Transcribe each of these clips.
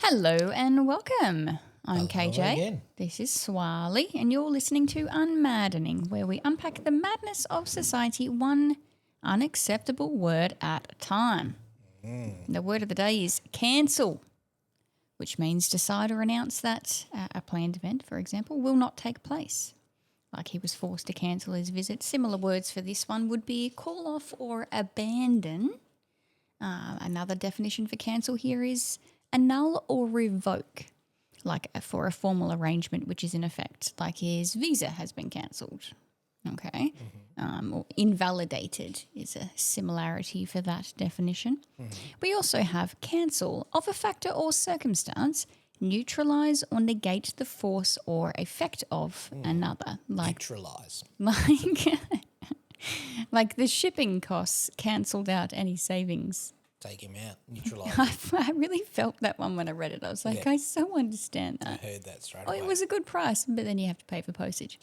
Hello and welcome. I'm Hello KJ. again. This is Swali, and you're listening to UnMaddening, where we unpack the madness of society one unacceptable word at a time. The word of the day is cancel, which means decide or announce that a planned event, for example, will not take place. Like he was forced to cancel his visit. Similar words for this one would be call off or abandon. Another definition for cancel here is annul or revoke, like for a formal arrangement which is in effect, like his visa has been cancelled. Okay. Or invalidated is a similarity for that definition. We also have cancel of a factor or circumstance, neutralise or negate the force or effect of another. Neutralise. Like the shipping costs cancelled out any savings. Take him out. Neutralise. I really felt that one when I read it. I was like, Yeah. I so understand I that. heard that straight Oh, away. it was a good price, but then you have to pay for postage.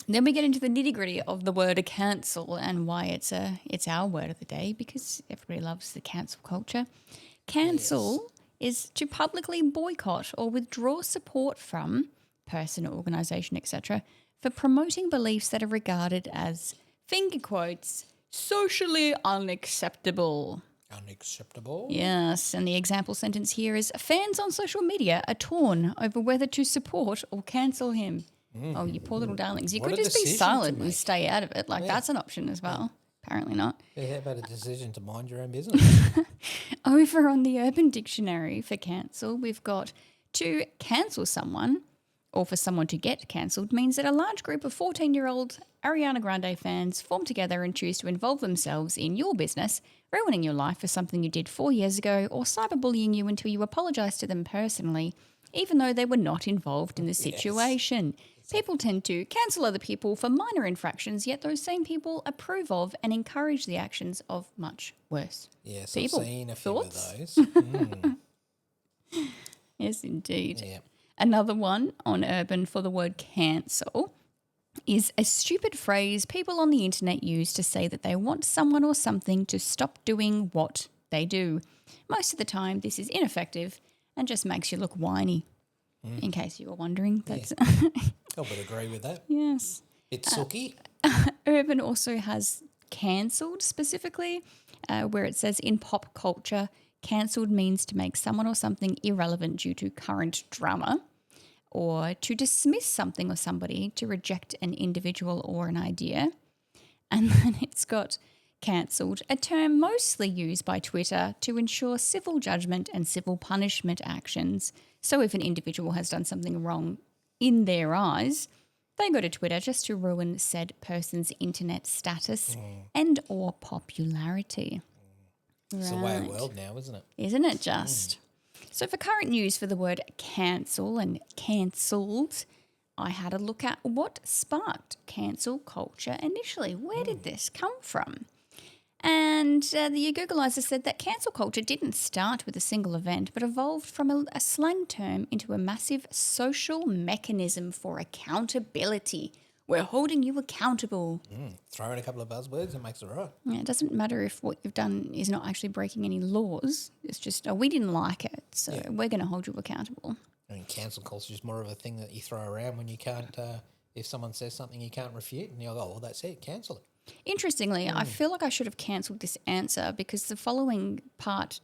Then we get into the nitty gritty of the word cancel and why it's our word of the day, because everybody loves the cancel culture. Cancel is to publicly boycott or withdraw support from person, organisation, etc. for promoting beliefs that are regarded as, finger quotes, socially unacceptable. Unacceptable. Yes, and the example sentence here is fans on social media are torn over whether to support or cancel him. Oh, you poor little darlings. You What could a just be decision silent to and make. stay out of it. Like, that's an option as well. Apparently not. Yeah, how about a decision to mind your own business? Over on the Urban Dictionary for cancel, we've got to cancel someone or for someone to get cancelled means that a large group of 14-year-old Ariana Grande fans form together and choose to involve themselves in your business, ruining your life for something you did 4 years ago or cyberbullying you until you apologise to them personally, even though they were not involved in the situation. People tend to cancel other people for minor infractions, yet those same people approve of and encourage the actions of much worse Yes, people. I've seen a few Thoughts? of those. Yes, indeed. Yeah. Another one on Urban for the word cancel is a stupid phrase people on the internet use to say that they want someone or something to stop doing what they do. Most of the time, this is ineffective and just makes you look whiny. In case you were wondering, that's I would agree with that. yes. Bit sooky. Urban also has cancelled specifically, where it says in pop culture, cancelled means to make someone or something irrelevant due to current drama, or to dismiss something or somebody, to reject an individual or an idea. And then it's got cancelled, a term mostly used by Twitter to ensure civil judgment and civil punishment actions. So if an individual has done something wrong in their eyes, they go to Twitter just to ruin said person's internet status and or popularity. It's the way of the world now, isn't it? Isn't it just? So for current news for the word cancel and cancelled, I had a look at what sparked cancel culture initially. Where did this come from? And the Googleizer said that cancel culture didn't start with a single event, but evolved from a slang term into a massive social mechanism for accountability. We're holding you accountable. Throw in a couple of buzzwords and makes it right. Yeah, it doesn't matter if what you've done is not actually breaking any laws. It's just, we didn't like it, so we're going to hold you accountable. I mean, cancel culture is more of a thing that you throw around when you can't, if someone says something you can't refute, and you'll go, well, that's it, cancel it. Interestingly, I feel like I should have cancelled this answer because the following part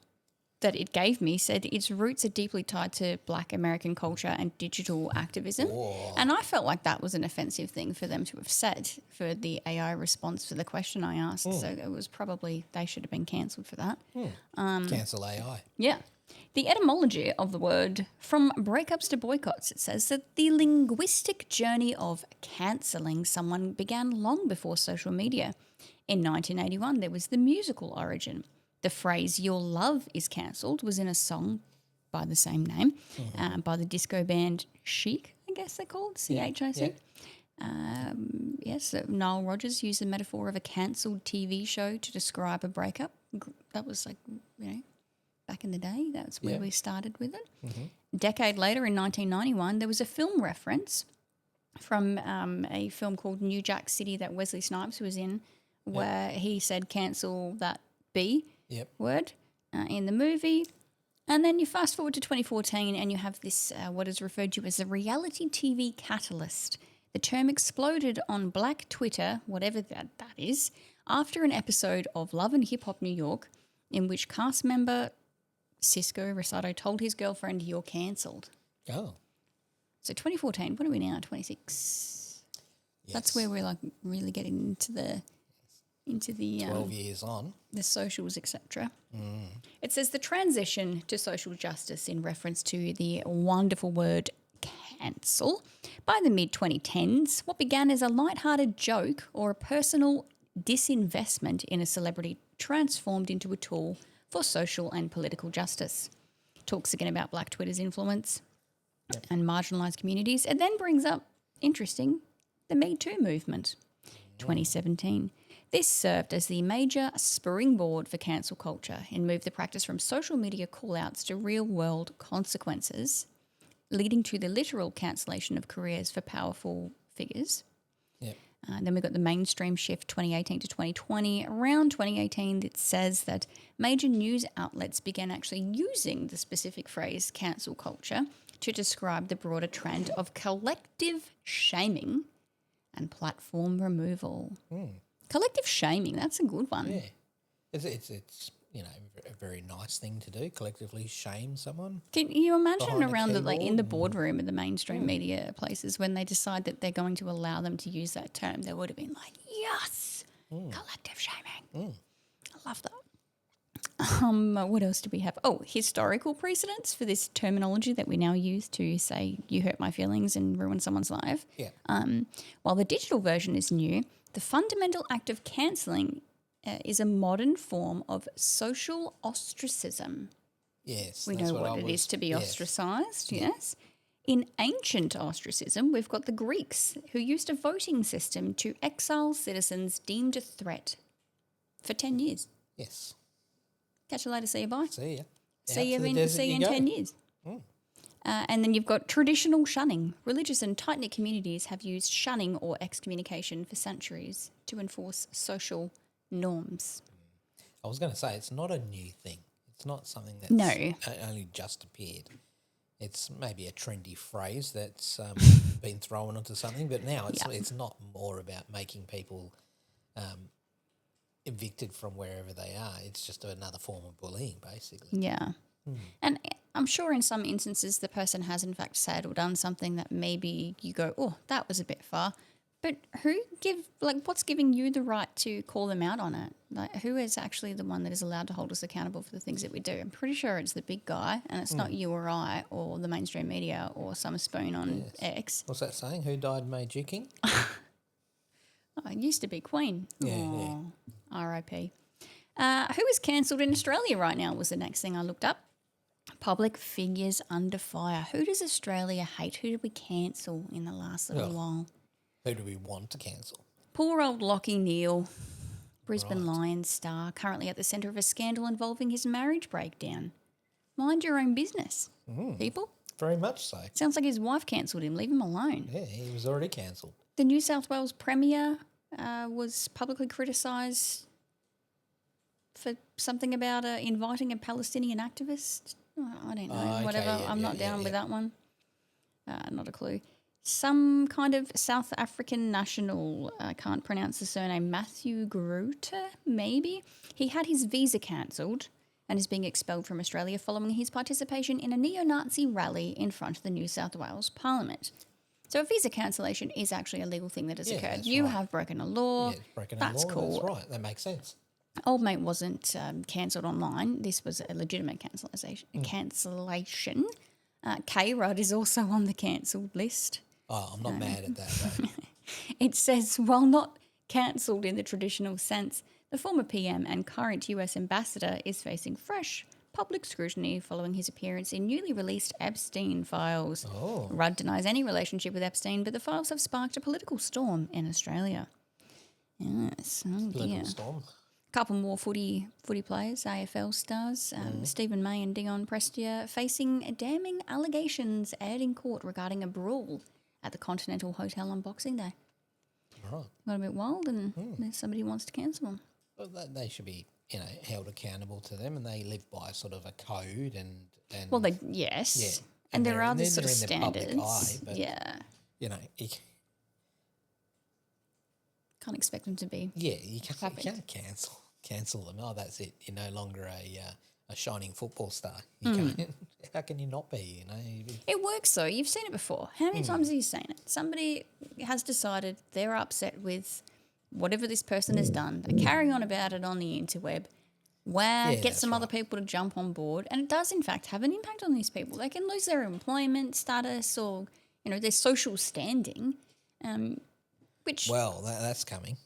that it gave me said its roots are deeply tied to Black American culture and digital activism. Whoa. And I felt like that was an offensive thing for them to have said for the AI response for the question I asked. So it was probably, they should have been cancelled for that. Cancel AI. Yeah. The etymology of the word, from breakups to boycotts, it says that the linguistic journey of cancelling someone began long before social media. In 1981, there was the musical origin. The phrase, your love is cancelled, was in a song by the same name, by the disco band Chic, I guess they're called, CHIC. Yes, Nile Rodgers used the metaphor of a cancelled TV show to describe a breakup. That was like, back in the day. That's where we started with it. A decade later, in 1991, there was a film reference from a film called New Jack City that Wesley Snipes was in, where he said cancel that B word in the movie. And then you fast forward to 2014 and you have this, what is referred to as a reality TV catalyst. The term exploded on Black Twitter, whatever that is, after an episode of Love and Hip Hop New York in which cast member Cisco Rosado told his girlfriend, "You're cancelled." Oh. So 2014, what are we now, 26? Yes. That's where we're like really getting into the 12 years on. the socials, etc. It says the transition to social justice in reference to the wonderful word cancel. By the mid-2010s, what began as a light-hearted joke or a personal disinvestment in a celebrity transformed into a tool for social and political justice. Talks again about Black Twitter's influence and marginalised communities, and then brings up, interesting, the Me Too movement, 2017. This served as the major springboard for cancel culture and moved the practice from social media call-outs to real-world consequences, leading to the literal cancellation of careers for powerful figures. Yep. Then we've got the mainstream shift 2018 to 2020. Around 2018, it says that major news outlets began actually using the specific phrase cancel culture to describe the broader trend of collective shaming and platform removal. Collective shaming, that's a good one. Yeah. It's a very nice thing to do, collectively shame someone. Can you imagine Behind a around in the keyboard boardroom of the mainstream media places when they decide that they're going to allow them to use that term? They would have been like, yes, collective shaming. I love that. What else do we have? Oh, historical precedents for this terminology that we now use to say you hurt my feelings and ruin someone's life. Yeah. While the digital version is new, the fundamental act of cancelling is a modern form of social ostracism. Yes. We that's know what it is to be ostracised, yes. In ancient ostracism, we've got the Greeks who used a voting system to exile citizens deemed a threat for 10 years. Yes. Catch you later, see you, bye. See ya. See Out you to the in, desert see you you in go. 10 years. And then you've got traditional shunning. Religious and tight-knit communities have used shunning or excommunication for centuries to enforce social norms. I was going to say, it's not a new thing. It's not something that's No. Only just appeared. It's maybe a trendy phrase that's been thrown onto something, but now it's not more about making people evicted from wherever they are. It's just another form of bullying, basically. Yeah. And I'm sure in some instances the person has in fact said or done something that maybe you go, oh, that was a bit far. But what's giving you the right to call them out on it? Like, who is actually the one that is allowed to hold us accountable for the things that we do? I'm pretty sure it's the big guy, and it's not you or I or the mainstream media or some spoon on X. What's that saying? Who died May King? Oh, it used to be Queen. Yeah. R.I.P. Who is cancelled in Australia right now was the next thing I looked up. Public figures under fire. Who does Australia hate? Who did we cancel in the last little while? Who do we want to cancel? Poor old Lachie Neale, Brisbane Lions star, currently at the centre of a scandal involving his marriage breakdown. Mind your own business, people. Very much so. Sounds like his wife cancelled him. Leave him alone. Yeah, he was already cancelled. The New South Wales Premier was publicly criticised for something about inviting a Palestinian activist. Oh, I don't know, okay, whatever. yeah, I'm yeah, not yeah, down yeah. with that one. Not a clue. Some kind of South African national, I can't pronounce the surname, Matthew Gruter, maybe? He had his visa cancelled and is being expelled from Australia following his participation in a neo-Nazi rally in front of the New South Wales Parliament. So a visa cancellation is actually a legal thing that has occurred. that's you right. have broken a law. Yeah, it's breaking a That's law. cool. That's right. That makes sense. Old mate wasn't cancelled online. This was a legitimate cancellation. K-Rudd is also on the cancelled list. Oh, I'm not mad at that, though. It says, while not cancelled in the traditional sense, the former PM and current US ambassador is facing fresh public scrutiny following his appearance in newly released Epstein files. Oh. Rudd denies any relationship with Epstein, but the files have sparked a political storm in Australia. Yes, oh dear. Political storm. Couple more footy players, AFL stars, Stephen May and Dion Prestia, facing damning allegations aired in court regarding a brawl at the Continental Hotel on Boxing Day. Right. Got a bit wild, and somebody wants to cancel them. Well, they should be held accountable to them, and they live by sort of a code and Well, yes. yeah. And there are they're sort of in the public standards. eye, but, Yeah. You Can't expect them to be. yeah, you can't cancel them. Oh, that's it. You're no longer a shining football star. You can't. How can you not be? It works though. You've seen it before. How many times have you seen it? Somebody has decided they're upset with whatever this person has done. They carry on about it on the interweb. Wow, Yeah, get that's some other right. people to jump on board. And it does, in fact, have an impact on these people. They can lose their employment status or, their social standing, which Well, that's coming.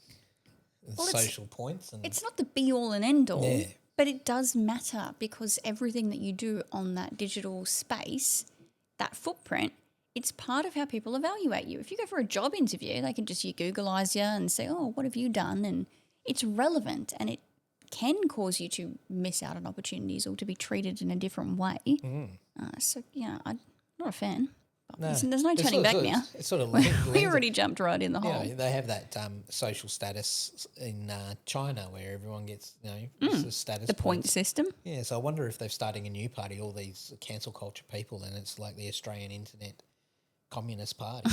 Well, Social points and it's not the be-all and end-all, Yeah. but it does matter because everything that you do on that digital space, that footprint, it's part of how people evaluate you. If you go for a job interview, they can just Googleize you and say, oh, what have you done? And it's relevant and it can cause you to miss out on opportunities or to be treated in a different way. So, yeah, I'm not a fan. No. There's no turning back now. It's sort of We already jumped right in the hole. they have that social status in China where everyone gets the status The point points. system. Yeah, so I wonder if they're starting a new party, all these cancel culture people, and it's like the Australian Internet Communist Party.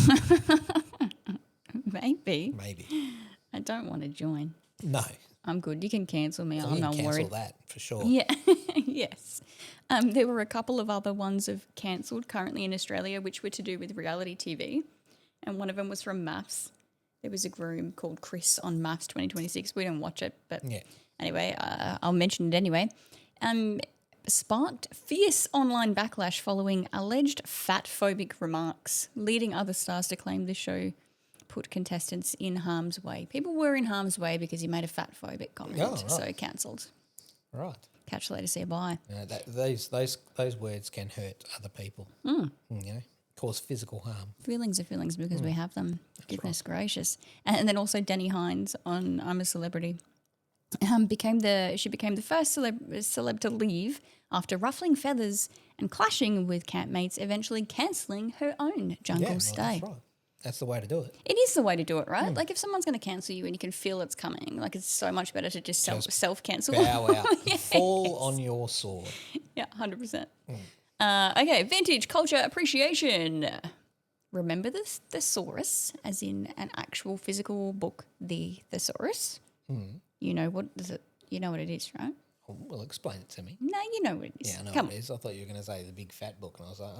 Maybe. Maybe. I don't want to join. No. I'm good. You can cancel me. You I'm can not cancel worried. that for sure. Yeah, yes. There were a couple of other ones of cancelled currently in Australia, which were to do with reality TV. And one of them was from Maths. There was a groom called Chris on Maths 2026. We didn't watch it, but Yeah. anyway, I'll mention it anyway. Sparked fierce online backlash following alleged fat-phobic remarks, leading other stars to claim the show put contestants in harm's way. People were in harm's way because he made a fat-phobic comment, Oh, right. so cancelled. Right. Catch you later, see you bye. Those words can hurt other people. Cause physical harm. Feelings are feelings because we have them. Goodness gracious. And then also Danny Hines on I'm a Celebrity. Became the first celeb to leave after ruffling feathers and clashing with campmates, eventually cancelling her own jungle stay. That's right. That's the way to do it. It is the way to do it, right? Like if someone's going to cancel you and you can feel it's coming, like it's so much better to just self-cancel. Bow out. Fall on your sword. Yeah, 100%. Okay, vintage culture appreciation. Remember the thesaurus, as in an actual physical book, the thesaurus? You know what it is, right? Oh, well, explain it to me. No, you know what it is. Yeah, I know Come what it is. I thought you were going to say the big fat book, and I was like,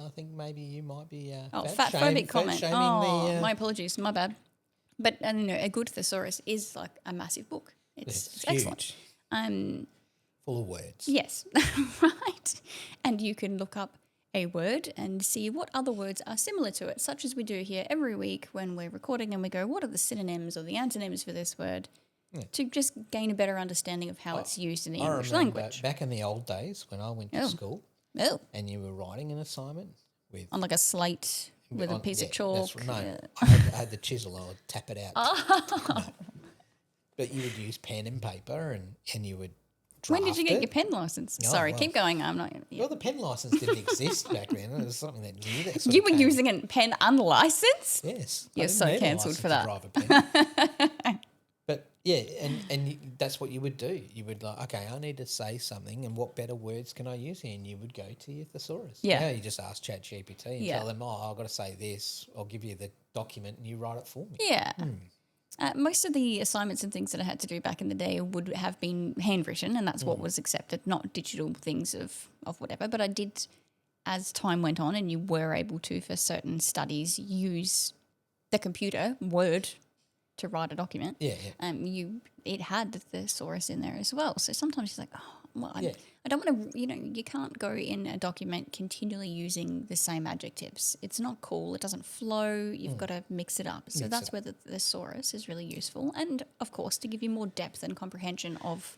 I think maybe you might be Fat-phobic comment. fat-shaming My apologies, my bad. But a good thesaurus is like a massive book. It's excellent. huge. Full of words. Yes, right. And you can look up a word and see what other words are similar to it, such as we do here every week when we're recording and we go, what are the synonyms or the antonyms for this word? To just gain a better understanding of how it's used in the English language. Back in the old days when I went to school Oh, and you were writing an assignment with... on like a slate with a piece of chalk. I had the chisel. I would tap it out. No. But you would use pen and paper and you would draft When did you get it. your pen license? Oh, Sorry, well. keep going. I'm not. Yeah. Well, the pen license didn't exist back then. It was something that knew that. You were using a pen unlicensed? Yes. You're I didn't so need a cancelled for that. license to drive a pen. But yeah, that's what you would do. You would like, okay, I need to say something, and what better words can I use here? And you would go to your thesaurus. Yeah. Now you just ask ChatGPT and tell them, I've got to say this. I'll give you the document, and you write it for me. Yeah. Most of the assignments and things that I had to do back in the day would have been handwritten, and that's what was accepted, not digital things of whatever. But I did, as time went on, and you were able to, for certain studies, use the computer, Word, to write a document. Yeah. It had the thesaurus in there as well. So sometimes it's like, I don't want to, you can't go in a document continually using the same adjectives. It's not cool. It doesn't flow. You've got to mix it up. So that's where the thesaurus is really useful. And, of course, to give you more depth and comprehension of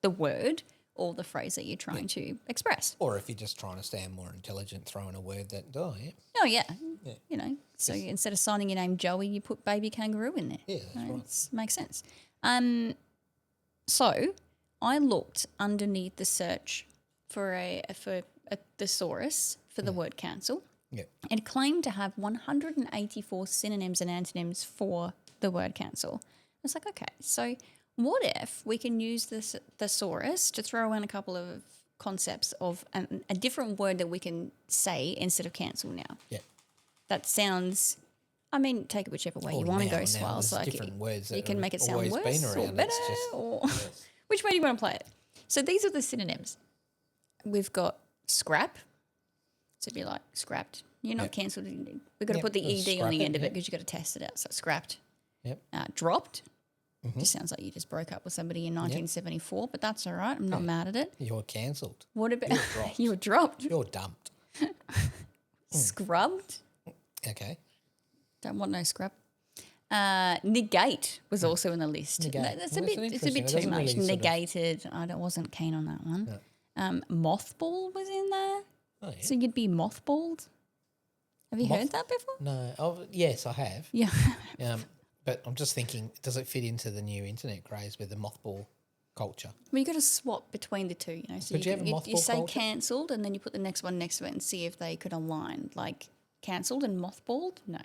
the word or the phrase that you're trying to express. Or if you're just trying to sound more intelligent, throw in a word that, Oh, yeah. So instead of signing your name Joey, you put baby kangaroo in there. Yeah, that's right. It makes sense. So I looked underneath the search for a thesaurus for the word cancel. Yeah. It claimed to have 184 synonyms and antonyms for the word cancel. I was like, okay, so What if we can use this thesaurus to throw in a couple of concepts of a different word that we can say instead of cancel now? Yeah. That sounds, I mean, take it whichever way you want to go, Swales. There's different words you that can make it sound always worse been or around. better. It's just, Or yes. which way do you want to play it? So these are the synonyms. We've got scrap. So it'd be like scrapped. You're not cancelled. We've got to put the ED on the end of it because you've got to test it out. So scrapped. Yep. Dropped. Just sounds like you just broke up with somebody in 1974, but that's all right. I'm not mad at it. You're cancelled. What about You're dropped. you were dropped? You're dumped. Scrubbed. Okay. Don't want no scrub. Negate was also in the list. Negate. That's Well, a bit. It's a interesting. bit It too doesn't much. really sort of- Negated. I wasn't keen on that one. No. Mothball was in there. Oh, yeah. So you'd be mothballed. Have you heard that before? No. Oh, yes, I have. Yeah. But I'm just thinking, does it fit into the new internet craze with the mothball culture? Well, you got to swap between the two, you know. So But you have a you mothball say culture? cancelled, and then you put the next one next to it and see if they could align. Like cancelled and mothballed. No.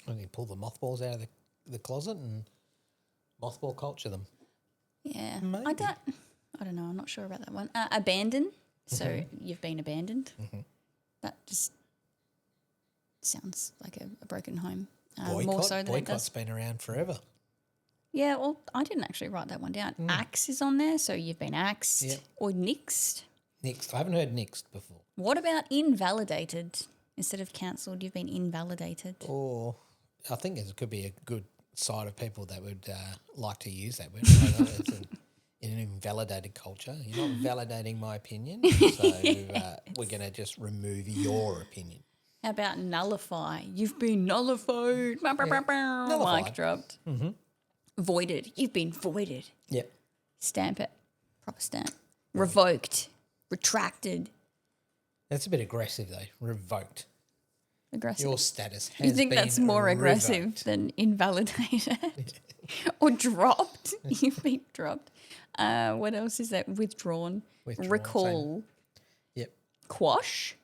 I think pull the mothballs out of the closet and mothball culture them. Yeah. Maybe. I don't know. I'm not sure about that one. Abandon. So you've been abandoned. That just sounds like a broken home. More so than it Boycott's does. been around forever. Yeah, well, I didn't actually write that one down. Axe is on there, so you've been axed Yep. or nixed. Nixed. I haven't heard nixed before. What about invalidated? Instead of cancelled, you've been invalidated. Or I think it could be a good side of people that would like to use that word. It's in an invalidated culture. You're not validating my opinion, so we're going to just remove your opinion. How about nullify? You've been nullified. Nullified. Mic dropped. Voided. You've been voided. Yep. Stamp it. Proper stamp. Revoked. Retracted. That's a bit aggressive though. Revoked. Aggressive. Your status has You think been that's more aggressive revoked. than invalidated? Or dropped? You've been dropped. What else is that? Withdrawn. Withdrawn, Recall. Yep. Quash.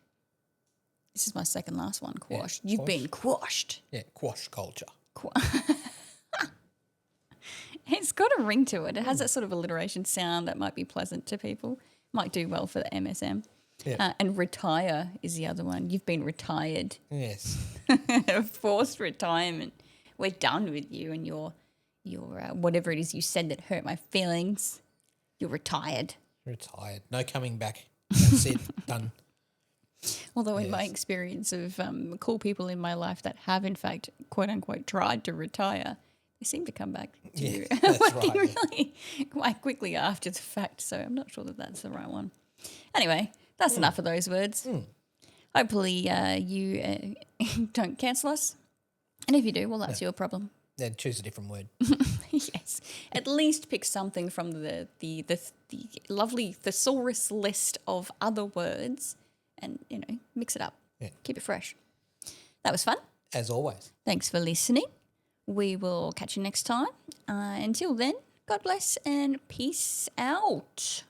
This is my second last one. Quashed. You've been quashed. Yeah. Quash culture. It's got a ring to it. It has that sort of alliteration sound that might be pleasant to people. Might do well for the MSM. Yeah. And retire is the other one. You've been retired. Yes. Forced retirement. We're done with you and your whatever it is you said that hurt my feelings. You're retired. Retired. No coming back. That's it. Done. Although in my experience of cool people in my life that have in fact, quote unquote, tried to retire, they seem to come back to you that's right. really quite quickly after the fact. So I'm not sure that that's the right one. Anyway, that's enough of those words. Hopefully you don't cancel us. And if you do, well, that's your problem. Then choose a different word. Yes. At least pick something from the lovely thesaurus list of other words and, mix it up. Yeah. Keep it fresh. That was fun. As always. Thanks for listening. We will catch you next time. Until then, God bless and peace out.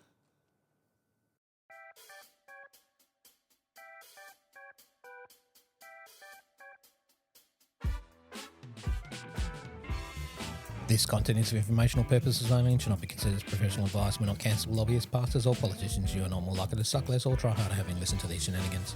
This content is for informational purposes only and should not be considered as professional advice. We're not cancelable lobbyists, pastors or politicians. You are not more likely to suck less or try harder having listened to these shenanigans.